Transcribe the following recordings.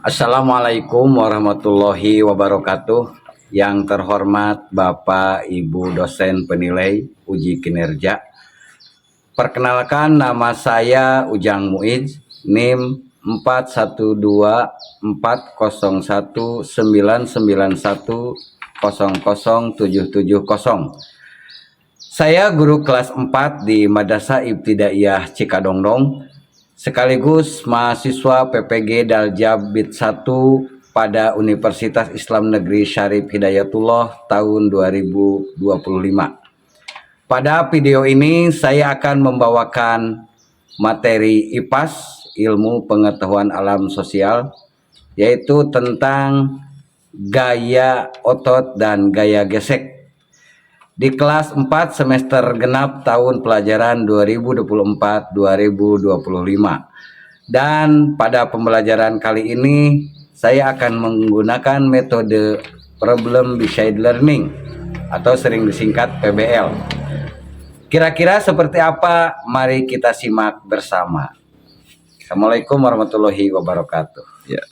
Assalamualaikum warahmatullahi wabarakatuh. Yang terhormat Bapak Ibu dosen penilai uji kinerja. Perkenalkan, nama saya Ujang Muiz, NIM 41240199100770. Saya guru kelas 4 di Madrasah Ibtidaiyah Cikadongdong, sekaligus mahasiswa PPG Daljab Bid 1 pada Universitas Islam Negeri Syarif Hidayatullah tahun 2025. Pada video ini saya akan membawakan materi IPAS, ilmu pengetahuan alam sosial, yaitu tentang gaya otot dan gaya gesek di kelas 4 semester genap tahun pelajaran 2024-2025. Dan pada pembelajaran kali ini saya akan menggunakan metode problem based learning atau sering disingkat PBL. Kira-kira seperti apa? Mari kita simak bersama. Assalamualaikum warahmatullahi wabarakatuh. Ya.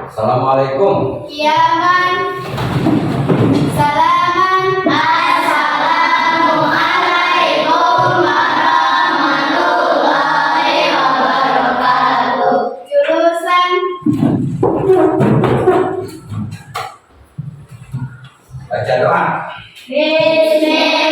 Assalamualaikum. Iya, Man. Salaman. Assalamualaikum warahmatullahi wabarakatuh. Jurusan Baca doa. Bismillahirrahmanirrahim.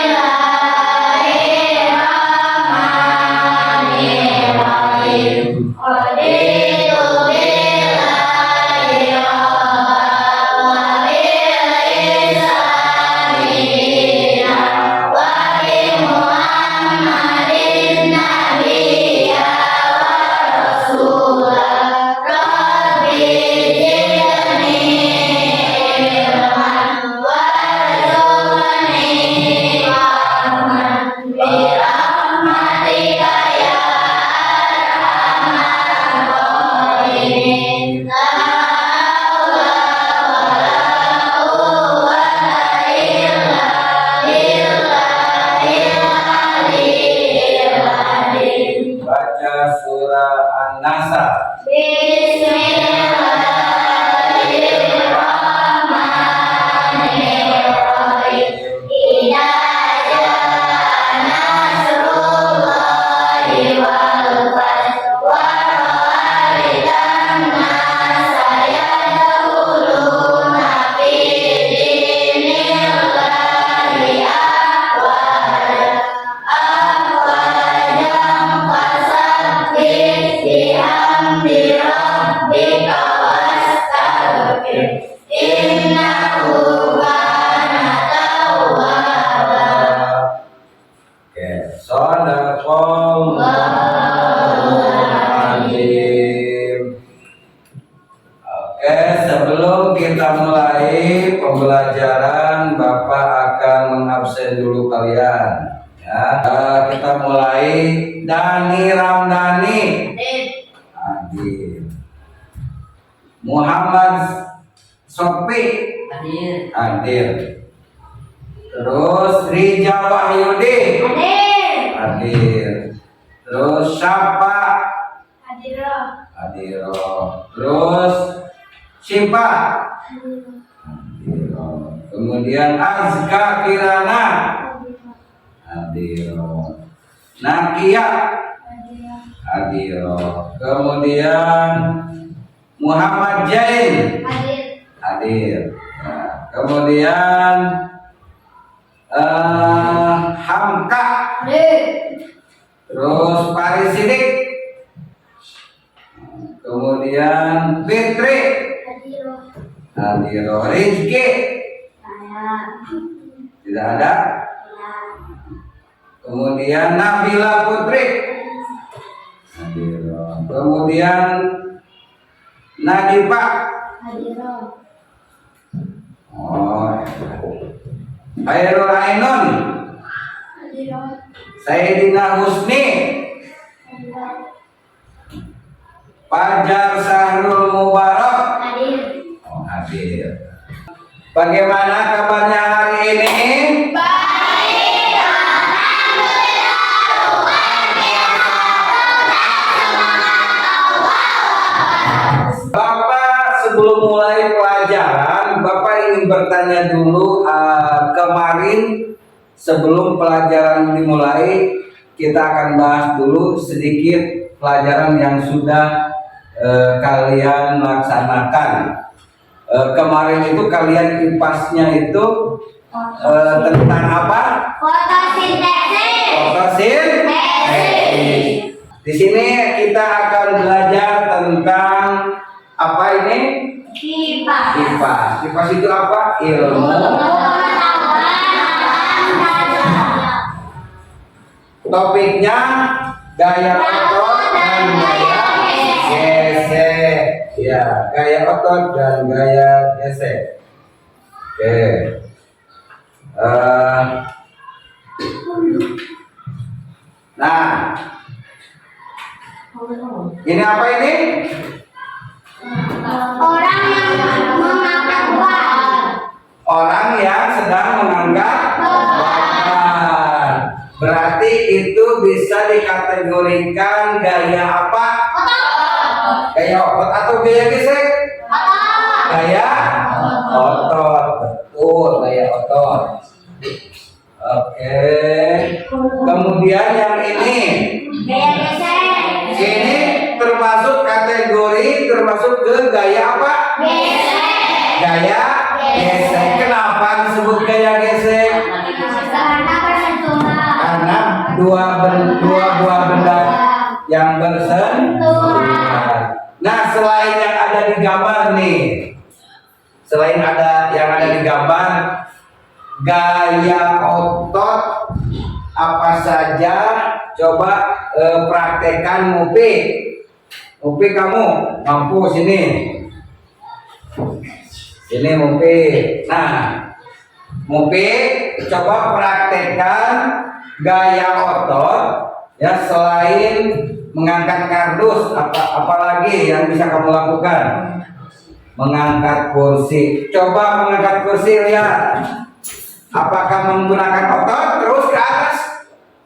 Sebelum kita mulai pembelajaran, Bapak akan mengabsen dulu kalian. Ya, kita mulai. Dani Ramdhani. Hadir. Muhammad Sofi. Hadir. Terus Rija Wahyudi. Hadir. Terus Syapa. Hadir. Terus Sipa. Kemudian Azka Kirana. Hadir. Nakia. Hadir. Kemudian Muhammad Jain. Hadir. Nah, kemudian Hamka. Terus Paris Sidik. Kemudian Fitri. Hadir. Rizky. Tidak ada. Kemudian Nabila Putri. Hadir. Kemudian Nadifa. Khairul Ainun. Sayyidina Husni. Fajar Sahrul Mubarak. Hadir. Bagaimana kabarnya hari ini? Baik, alhamdulillah. ingin bertanya dulu, kemarin sebelum pelajaran dimulai, kita akan bahas dulu sedikit pelajaran yang sudah kalian laksanakan. Kemarin itu kalian IPAS-nya itu tentang apa? Fotosintesis. Fotosintesis. Di sini kita akan belajar tentang apa ini? Kipas. IPAS. IPAS itu apa? Ilmu. Topiknya gaya otot dan gaya gesek. Ya, gaya otot dan gaya gesek. Oke. Nah, ini apa ini? Orang yang mengangkat beban. Orang yang sedang mengangkat beban. Berarti itu bisa dikategorikan gaya apa? Otot. Gaya otot atau gaya gesek? Otot. Gaya otot. Betul, gaya otot. Oke. Kemudian yang ini. Gaya gesek. Ini termasuk kategori termasuk ke gaya apa? Gesek. Gaya gesek. Kenapa disebut gaya gesek? Karena bersentuhan. Karena dua buah benda yang bersentuhan. Nah, selain yang ada di gambar nih, selain ada yang ada di gambar, gaya otot apa saja? Coba praktekkan Mupi. Mupi kamu mampu sini. Ini Mupi. Nah, Mupi coba praktekkan gaya otot ya, selain mengangkat kardus, apalagi yang bisa kamu lakukan? Mengangkat kursi. Coba mengangkat kursi, lihat. Apakah menggunakan otot terus ke atas?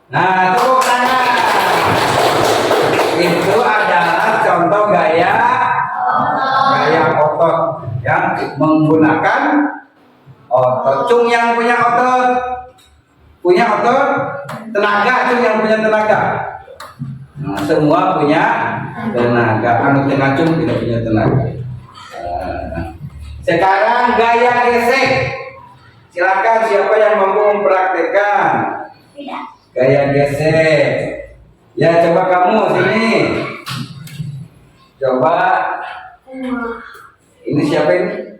Nah, tepuk tangan. Itu adalah contoh gaya otot yang menggunakan otot. Cung yang punya otot tenaga. Cung yang punya tenaga. Nah, semua punya tenaga. Anu tengah cung tidak punya tenaga. Nah, sekarang gaya gesek. Silakan siapa yang mampu mempraktekkan gaya gesek. Ya, coba kamu sini. Coba. Ini siapa ini?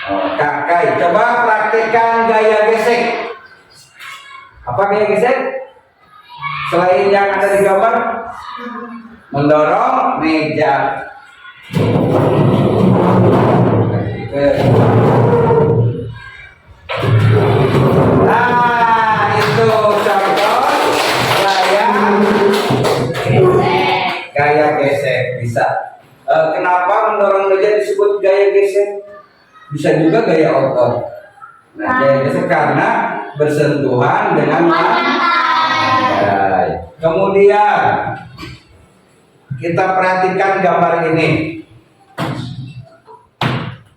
Oh, Kakak. Coba praktekkan gaya gesek. Apa gaya gesek? Selain yang ada di gambar, mendorong meja. Nah, itu contoh gaya gesek bisa. Kenapa mendorong meja disebut gaya gesek? Bisa juga gaya otot. Nah, gaya gesek karena bersentuhan dengan lantai. Kemudian kita perhatikan gambar ini.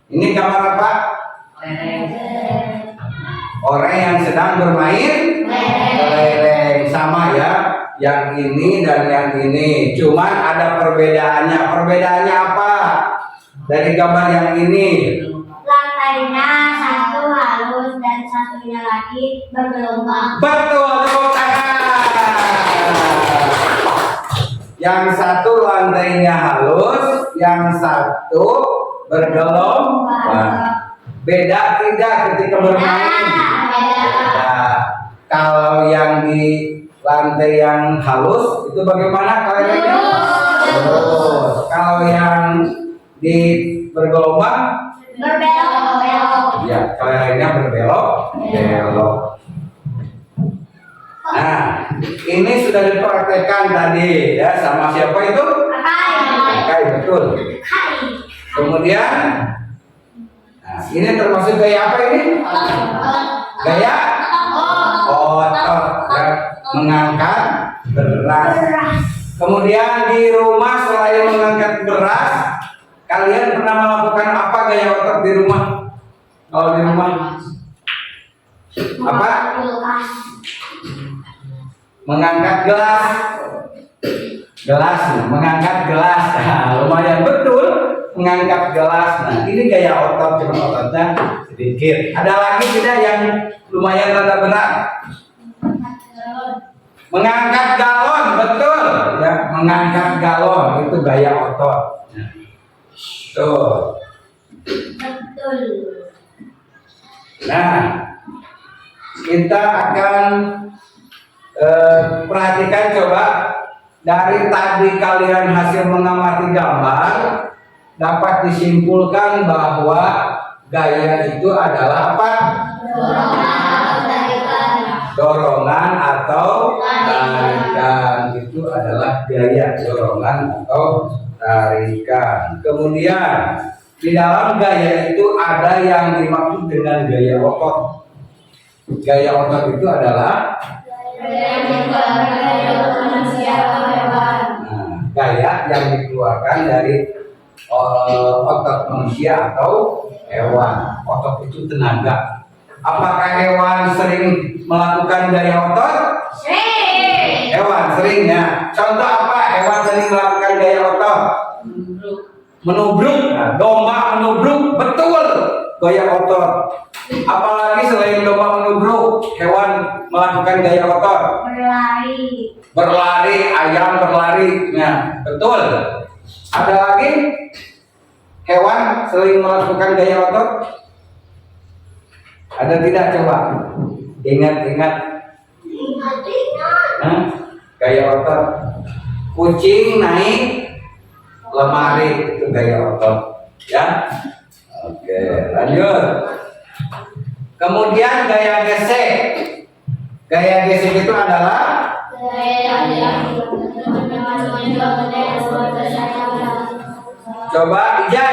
Ini gambar apa? Orang yang sedang bermain kelereng. Sama ya, yang ini dan yang ini. Cuman ada perbedaannya. Perbedaannya apa? Dari gambar yang ini. Lantainya satu halus dan satunya lagi bergelombang. Betul, tepuk tangan. Yang satu lantainya halus, yang satu bergelombang. Beda tidak ketika bermain? Beda. Kalau yang di lantai yang halus itu bagaimana kelerengnya? Terus. Kalau yang di bergelombang? Berbelok. Ya, kelerengnya berbelok. Nah, ini sudah dipraktekkan tadi ya, sama siapa itu? Kakak, betul. Kemudian, nah, ini termasuk gaya apa ini? Gaya otot, ya, mengangkat beras. Kemudian di rumah selain mengangkat beras, kalian pernah melakukan apa gaya otot di rumah? Kalau di rumah apa? Kulkas. Mengangkat gelas. Gelas, mengangkat gelas. Nah, lumayan betul mengangkat gelas. Nah, ini gaya otot, cuma ototnya sedikit. Ada lagi tidak yang lumayan rada berat? Mengangkat galon, betul. Ya, mengangkat galon itu gaya otot. Tuh. Betul. Nah, kita akan perhatikan coba dari tadi kalian hasil mengamati gambar dapat disimpulkan bahwa gaya itu adalah apa? Dorongan atau tarikan. Itu adalah gaya dorongan atau tarikan. Kemudian di dalam gaya itu ada yang dimaksud dengan gaya otot. Gaya otot itu adalah gaya yang dikeluarkan dari otot manusia atau hewan. Otot itu tenaga. Apakah hewan sering melakukan gaya otot? Sering. Hewan seringnya. Contoh apa hewan sering melakukan gaya otot? Menubruk. Nah, domba menubruk, betul. Gaya otot. Apalagi selain domba menubruk, hewan melakukan gaya otot? Berlari. Berlari, ayam berlari. Nah, betul. Ada lagi hewan sering melakukan gaya otot? Ada tidak coba? Ingat-ingat. Nah, gaya otot. Kucing naik lemari itu gaya otot. Ya. Oke, lanjut. Kemudian gaya gesek. Gaya gesek itu adalah coba ija.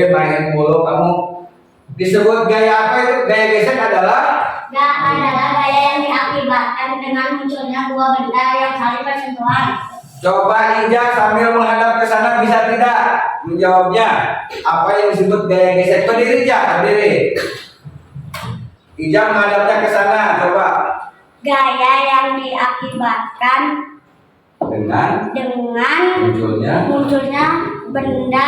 Main mulu kamu. Disebut gaya apa itu? Gaya gesek adalah Gaya yang diakibatkan dengan munculnya dua benda yang saling bersentuhan. Coba Ija sambil menghadap ke sana bisa tidak menjawabnya? Apa yang disebut gaya gesek? Berdiri Ija, berdiri. Ija menghadapnya ke sana, coba. Gaya yang diakibatkan Dengan munculnya benda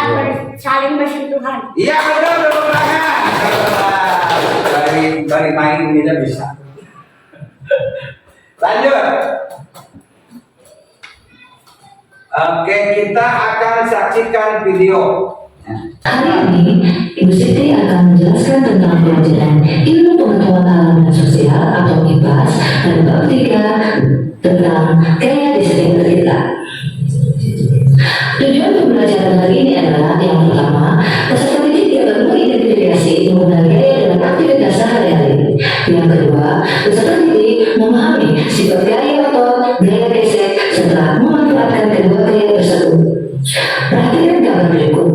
saling bersentuhan. Iya betul, tepuk tangan. Dari main ini bisa. Lanjut. Oke, kita akan saksikan video. Hari ini, Ibu Siti akan menjelaskan tentang pelajaran ilmu pengetahuan alam dan sosial atau IPAS dan bab 3 tentang gaya disiplin kita. Tujuan pembelajaran hari ini adalah yang pertama, peserta didik dapat mengidentifikasi penggunaan gaya dalam aktivitas sehari-hari. Yang kedua, peserta didik memahami sifat gaya otot, gaya gesek, serta memanfaatkan kedua gaya tersebut. Perhatikan gambar berikut.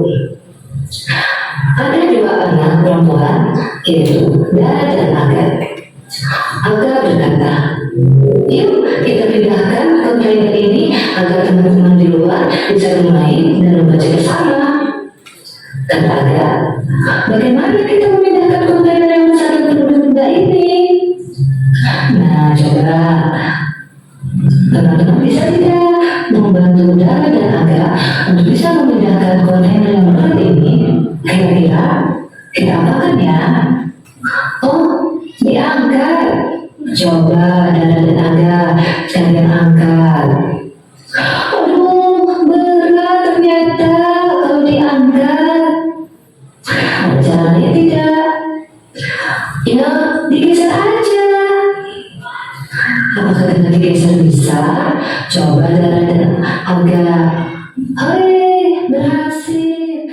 Ada dua anak perempuan, yaitu Dara dan Aga. Aga berkata, "Yuk kita pindahkan kontainer ini agar teman-teman di luar bisa bermain dan membaca bersama." Kata Aga, "Bagaimana kita memindahkan kontainer yang sangat berbeda ini?" Nah, coba teman-teman bisa tidak membantu Dara dan Aga untuk bisa memindahkan kontainer yang berat ini? Kira-kira kita apakan ya? Oh, diangkat. Coba Dara dan Aga sekalian angkat. Aduh, berat ternyata kalau diangkat. Ada caranya tidak? Ya, digeser aja. Apakah dengan digeser bisa? Coba Dara dan Aga. Hei, berhasil.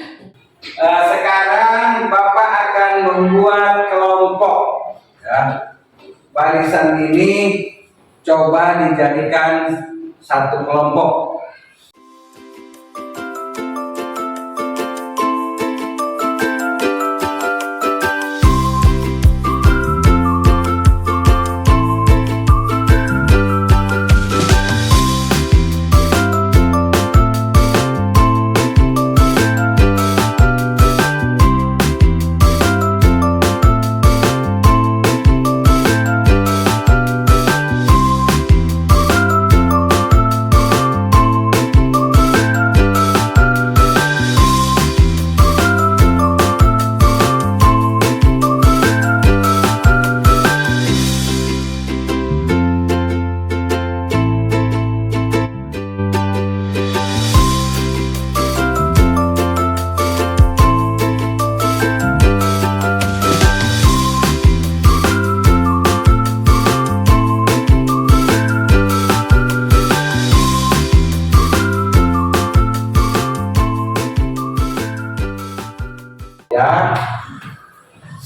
Sekarang Bapak akan membuat kelompok. Ya. Barisan ini coba dijadikan satu kelompok.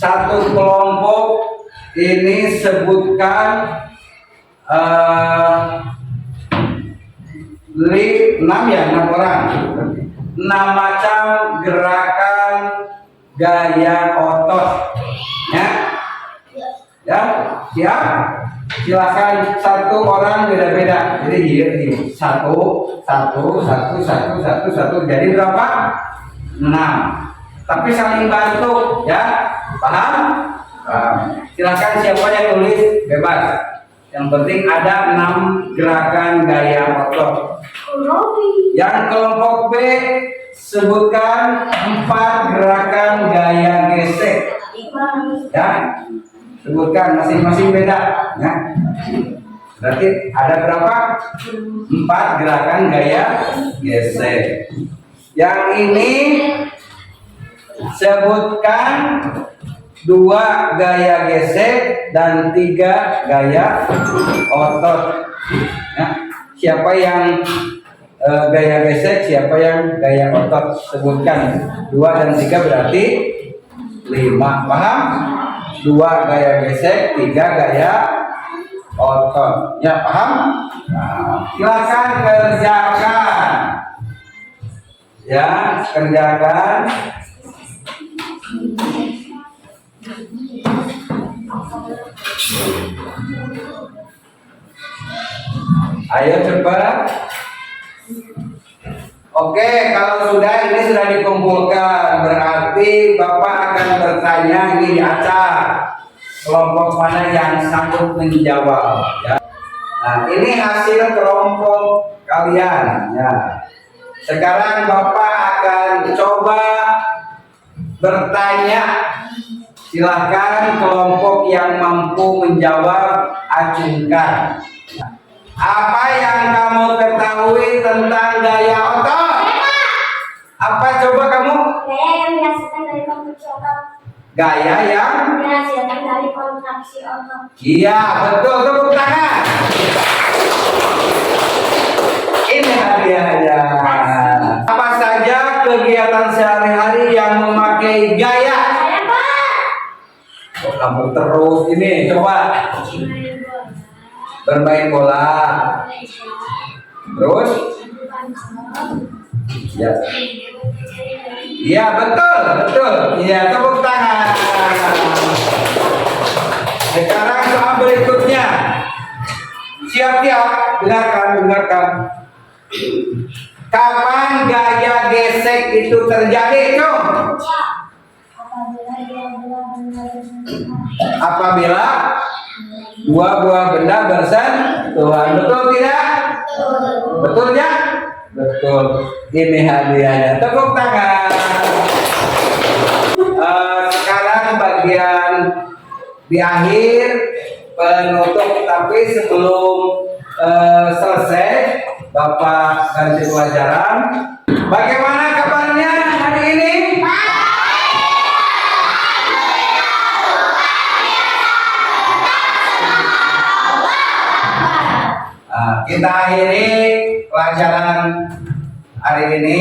satu kelompok ini sebutkan 6 orang. 6 macam gerakan gaya otot. Ya, ya, siap? Silakan, satu orang beda-beda. Jadi gini, satu. Jadi berapa? 6. Tapi saling bantu, ya, paham? Silakan siapa yang tulis bebas. Yang penting ada 6 gerakan gaya otot. Yang kelompok B sebutkan 4 gerakan gaya gesek. Ya, sebutkan masing-masing beda. Ya. Berarti ada berapa? 4 gerakan gaya gesek. Yang ini sebutkan 2 gaya gesek dan 3 gaya otot. Ya. Siapa yang gaya gesek, siapa yang gaya otot, sebutkan. 2 dan 3 berarti 5. Paham? 2 gaya gesek, 3 gaya otot. Ya, paham? Nah, silakan kerjakan. Ya, kerjakan. Ayo cepat. Oke, kalau sudah, ini sudah dikumpulkan, berarti Bapak akan bertanya ini di acak. Kelompok mana yang sanggup menjawab? Ya. Nah, ini hasil kelompok kalian. Ya. Sekarang Bapak akan coba bertanya. Silakan kelompok yang mampu menjawab, acungkan. Apa yang kamu ketahui tentang gaya otot? Apa coba kamu? Gaya yang dihasilkan dari kontraksi otot. Gaya yang Dihasilkan dari kontraksi otot. iya, betul, tepuk tangan. Ini hadiahnya. Apa saja kegiatan sehari-hari yang memakai gaya? Saya Pak. Oh, kamu terus ini, coba bermain bola. Terus? Ya. Iya, betul. Iya, tepuk tangan. Sekarang soal berikutnya. Siap-siap, dengarkan. Kapan gaya gesek itu terjadi, Cung? Apabila 2 buah benda bersentuhan. Betul tidak? Betul ya? Betul. Ini hadiahnya. Tepuk tangan. Sekarang bagian di akhir penutup, tapi sebelum selesai Bapak ganti pelajaran. Bagaimana kabarnya hari ini? Kita akhiri pelajaran hari ini,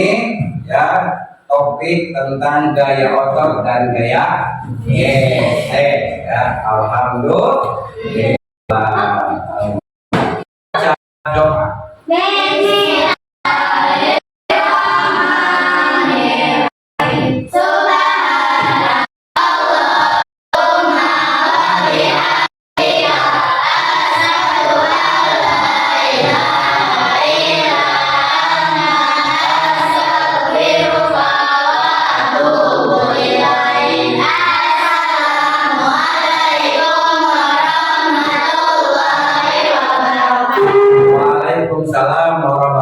ya, topik tentang gaya otot dan gaya gesek, ya. Alhamdulillah. Doa. Waalaikumsalam warahmatullahi